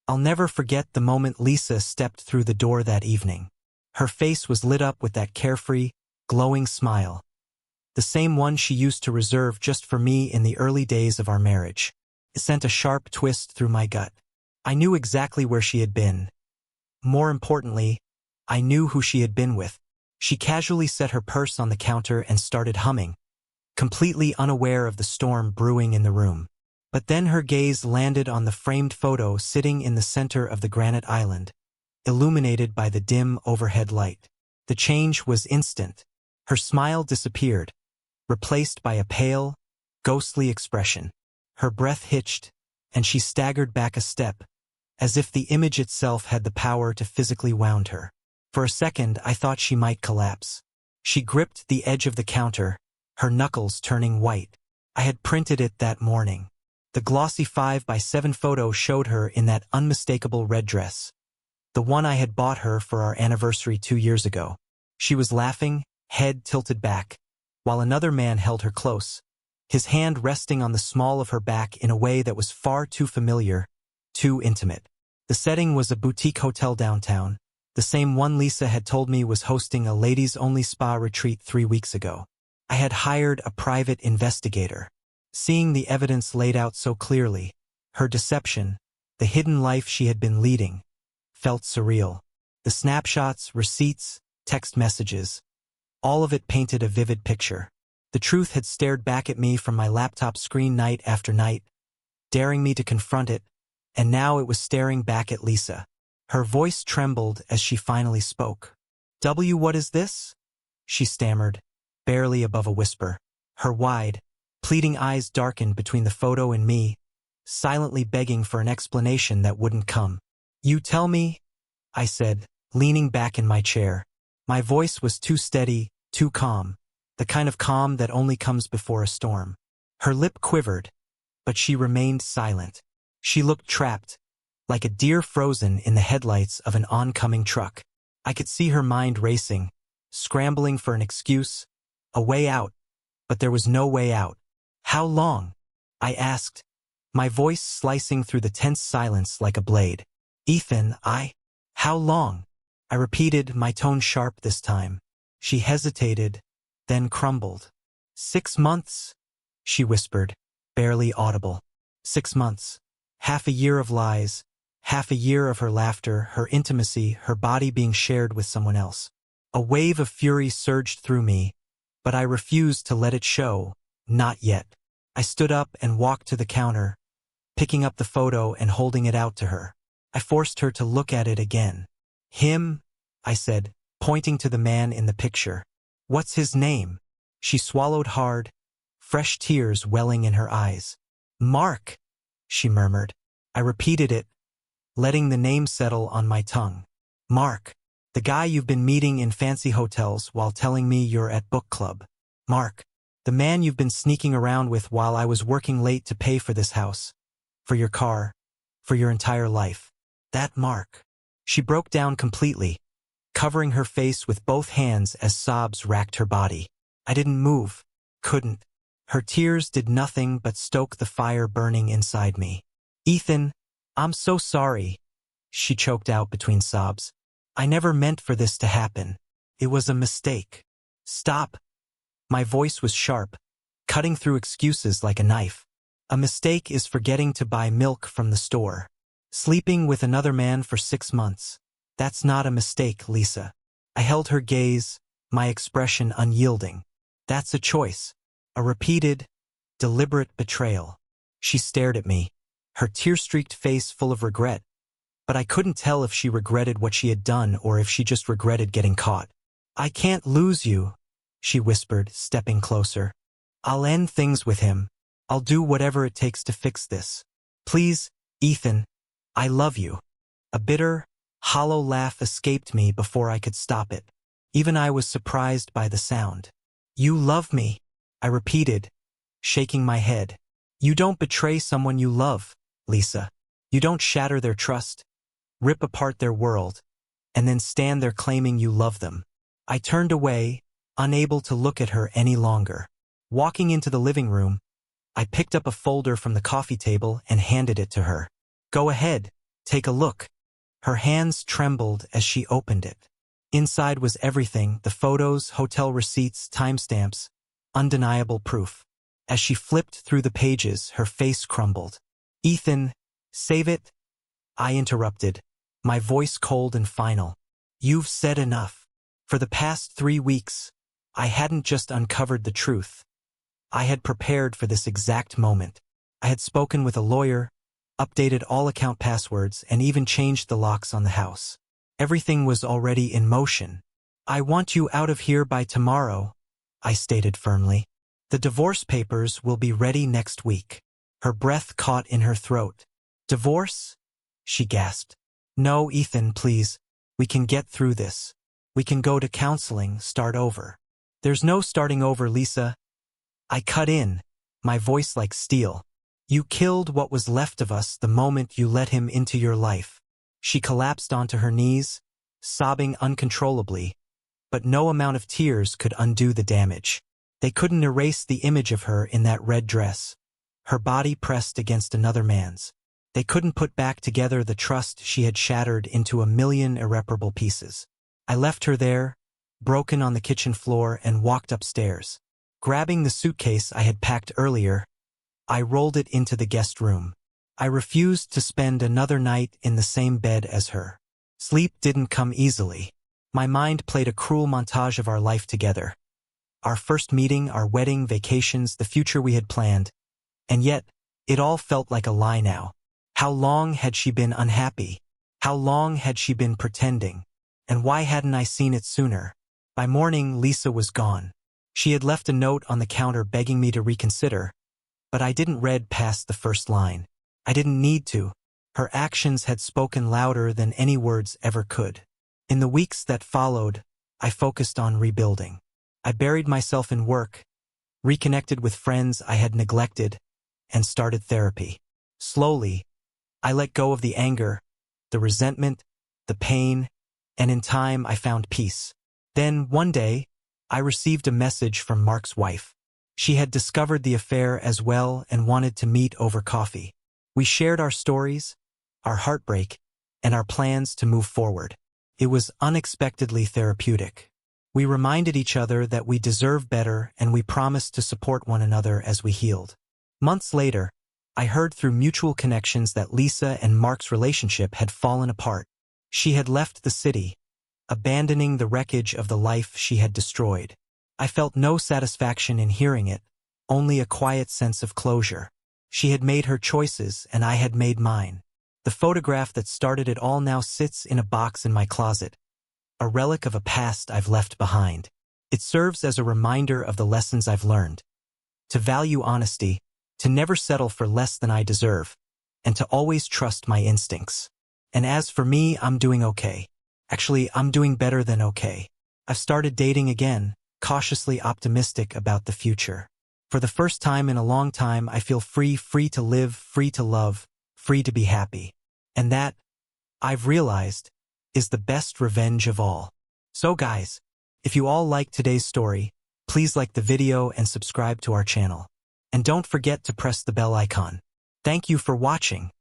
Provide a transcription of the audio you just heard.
I'll never forget the moment Lisa stepped through the door that evening. Her face was lit up with that carefree, glowing smile. The same one she used to reserve just for me in the early days of our marriage. It sent a sharp twist through my gut. I knew exactly where she had been. More importantly, I knew who she had been with. She casually set her purse on the counter and started humming, completely unaware of the storm brewing in the room. But then her gaze landed on the framed photo sitting in the center of the granite island, illuminated by the dim overhead light. The change was instant. Her smile disappeared, replaced by a pale, ghostly expression. Her breath hitched, and she staggered back a step, as if the image itself had the power to physically wound her. For a second, I thought she might collapse. She gripped the edge of the counter, her knuckles turning white. I had printed it that morning. The glossy 5x7 photo showed her in that unmistakable red dress, the one I had bought her for our anniversary 2 years ago. She was laughing, head tilted back, while another man held her close, his hand resting on the small of her back in a way that was far too familiar, too intimate. The setting was a boutique hotel downtown, the same one Lisa had told me was hosting a ladies-only spa retreat 3 weeks ago. I had hired a private investigator. Seeing the evidence laid out so clearly, her deception, the hidden life she had been leading, felt surreal. The snapshots, receipts, text messages, all of it painted a vivid picture. The truth had stared back at me from my laptop screen night after night, daring me to confront it, and now it was staring back at Lisa. Her voice trembled as she finally spoke. What is this?" she stammered, barely above a whisper. Her wide, pleading eyes darkened between the photo and me, silently begging for an explanation that wouldn't come. "You tell me," I said, leaning back in my chair. My voice was too steady, too calm, the kind of calm that only comes before a storm. Her lip quivered, but she remained silent. She looked trapped, like a deer frozen in the headlights of an oncoming truck. I could see her mind racing, scrambling for an excuse, a way out, but there was no way out. "How long?" I asked, my voice slicing through the tense silence like a blade. "Ethan, How long?" I repeated, my tone sharp this time. She hesitated, then crumbled. 6 months, she whispered, barely audible. 6 months. Half a year of lies, half a year of her laughter, her intimacy, her body being shared with someone else. A wave of fury surged through me, but I refused to let it show, not yet. I stood up and walked to the counter, picking up the photo and holding it out to her. I forced her to look at it again. "Him," I said, pointing to the man in the picture. "What's his name?" She swallowed hard, fresh tears welling in her eyes. "Mark," she murmured. I repeated it, letting the name settle on my tongue. "Mark, the guy you've been meeting in fancy hotels while telling me you're at book club. Mark, the man you've been sneaking around with while I was working late to pay for this house, for your car, for your entire life. That Mark." She broke down completely, covering her face with both hands as sobs racked her body. I didn't move, couldn't. Her tears did nothing but stoke the fire burning inside me. "Ethan, I'm so sorry," she choked out between sobs. "I never meant for this to happen. It was a mistake." "Stop." My voice was sharp, cutting through excuses like a knife. "A mistake is forgetting to buy milk from the store. Sleeping with another man for 6 months. That's not a mistake, Lisa." I held her gaze, my expression unyielding. "That's a choice. A repeated, deliberate betrayal." She stared at me, her tear-streaked face full of regret, but I couldn't tell if she regretted what she had done or if she just regretted getting caught. "I can't lose you," she whispered, stepping closer. "I'll end things with him. I'll do whatever it takes to fix this. Please, Ethan, I love you." A bitter, hollow laugh escaped me before I could stop it. Even I was surprised by the sound. "You love me," I repeated, shaking my head. "You don't betray someone you love, Lisa. You don't shatter their trust, rip apart their world, and then stand there claiming you love them." I turned away, unable to look at her any longer. Walking into the living room, I picked up a folder from the coffee table and handed it to her. "Go ahead," Take a look. Her hands trembled as she opened it. Inside was everything, the photos, hotel receipts, timestamps, undeniable proof. As she flipped through the pages, her face crumbled. "Ethan, save it," I interrupted, my voice cold and final. "You've said enough." For the past 3 weeks, I hadn't just uncovered the truth. I had prepared for this exact moment. I had spoken with a lawyer, updated all account passwords, and even changed the locks on the house. Everything was already in motion. "I want you out of here by tomorrow," I stated firmly. "The divorce papers will be ready next week." Her breath caught in her throat. "Divorce?" she gasped. "No, Ethan, please. We can get through this. We can go to counseling, start over." "There's no starting over, Lisa." I cut in, my voice like steel. "You killed what was left of us the moment you let him into your life." She collapsed onto her knees, sobbing uncontrollably, but no amount of tears could undo the damage. They couldn't erase the image of her in that red dress, her body pressed against another man's. They couldn't put back together the trust she had shattered into a million irreparable pieces. I left her there, broken on the kitchen floor, and walked upstairs. Grabbing the suitcase I had packed earlier, I rolled it into the guest room. I refused to spend another night in the same bed as her. Sleep didn't come easily. My mind played a cruel montage of our life together. Our first meeting, our wedding, vacations, the future we had planned. And yet, it all felt like a lie now. How long had she been unhappy? How long had she been pretending? And why hadn't I seen it sooner? By morning, Lisa was gone. She had left a note on the counter begging me to reconsider, but I didn't read past the first line. I didn't need to. Her actions had spoken louder than any words ever could. In the weeks that followed, I focused on rebuilding. I buried myself in work, reconnected with friends I had neglected, and started therapy. Slowly, I let go of the anger, the resentment, the pain, and in time I found peace. Then, one day, I received a message from Mark's wife. She had discovered the affair as well and wanted to meet over coffee. We shared our stories, our heartbreak, and our plans to move forward. It was unexpectedly therapeutic. We reminded each other that we deserve better, and we promised to support one another as we healed. Months later, I heard through mutual connections that Lisa and Mark's relationship had fallen apart. She had left the city, abandoning the wreckage of the life she had destroyed. I felt no satisfaction in hearing it, only a quiet sense of closure. She had made her choices, and I had made mine. The photograph that started it all now sits in a box in my closet, a relic of a past I've left behind. It serves as a reminder of the lessons I've learned. To value honesty, to never settle for less than I deserve, and to always trust my instincts. And as for me, I'm doing okay. Actually, I'm doing better than okay. I've started dating again, cautiously optimistic about the future. For the first time in a long time, I feel free to live, free to love, free to be happy. And that, I've realized, is the best revenge of all. So guys, if you all liked today's story, please like the video and subscribe to our channel. And don't forget to press the bell icon. Thank you for watching.